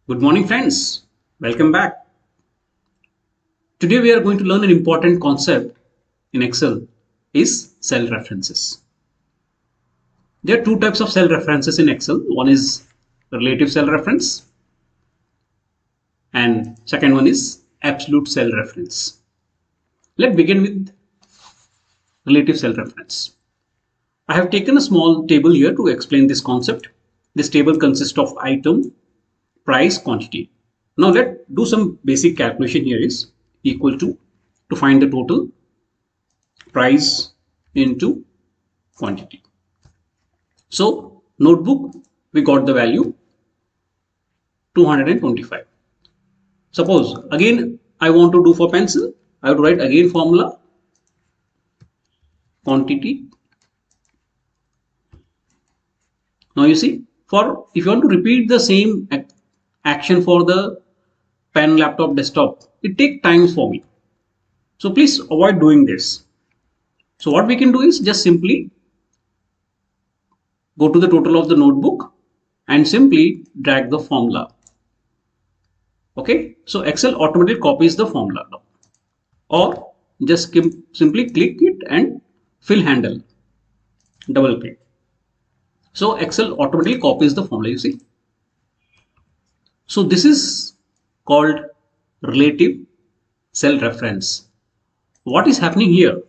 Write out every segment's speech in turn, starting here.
Good morning, friends. Welcome back. Today we are going to learn an important concept in Excel is cell references. There are two types of cell references in Excel. One is relative cell reference and second one is absolute cell reference. Let's begin with relative cell reference. I have taken a small table here to explain this concept. This table consists of item, price, quantity. Now let's do some basic calculation here is equal to find the total price into quantity. So notebook we got the value 225. Suppose again I want to do for pencil, I would write again formula quantity. Now you see, for if you want to repeat the same action for the pen, laptop, desktop, it takes time for me. So please avoid doing this. So what we can do is just simply go to the total of the notebook and simply drag the formula. Okay, so Excel automatically copies the formula now. Or just simply click it and fill handle, double click. So Excel automatically copies the formula, you see. So this is called relative cell reference. What is happening here?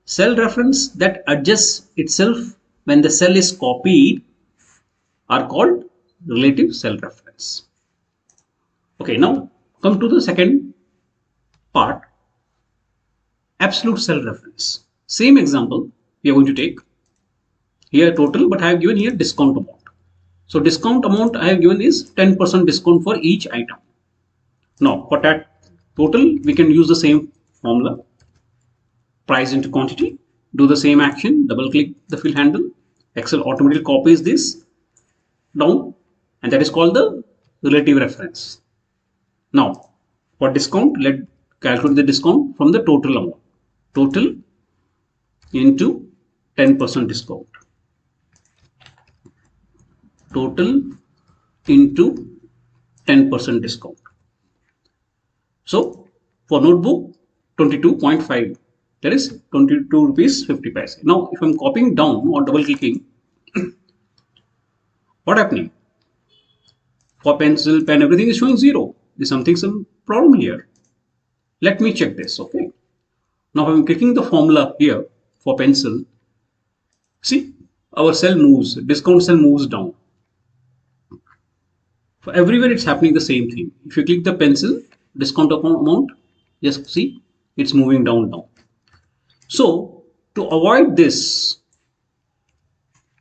Cell reference that adjusts itself when the cell is copied are called relative cell reference. Okay, now come to the second part, absolute cell reference. Same example we are going to take. Here total, but I have given here discount amount. So discount amount I have given is 10% discount for each item. Now for that total, we can use the same formula. Price into quantity. Do the same action. Double click the fill handle. Excel automatically copies this down, and that is called the relative reference. Now for discount, let's calculate the discount from the total amount. Total into 10% discount. Total into 10% discount. So for notebook 22.5, that is 22 rupees 50 paise. Now if I'm copying down or double clicking, what happening? For pencil, pen, everything is showing 0. There's some problem here. Let me check this. Okay, now if I'm clicking the formula here for pencil, see our cell moves, discount cell moves down. For everywhere it's happening the same thing. If you click the pencil, discount amount, just see it's moving down now. So to avoid this,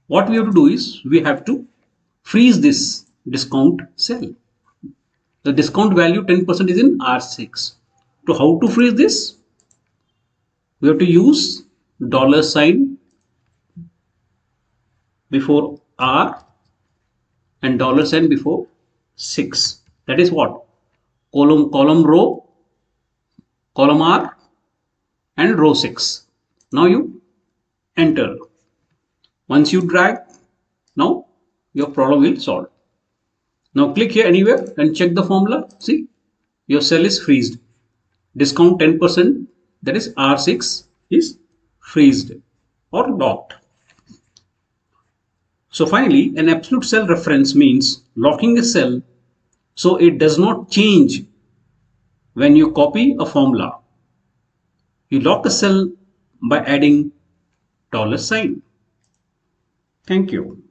what we have to do is we have to freeze this discount cell. The discount value 10% is in R6. So how to freeze this? We have to use $sign before R and $sign before 6. That is what? Column row, column R and row 6. Now you enter. Once you drag, now your problem will solve. Now click here anywhere and check the formula. See, your cell is freezed. Discount 10%, that is R6 is freezed or locked. So finally, an absolute cell reference means locking a cell so it does not change when you copy a formula. You lock a cell by adding $sign. Thank you.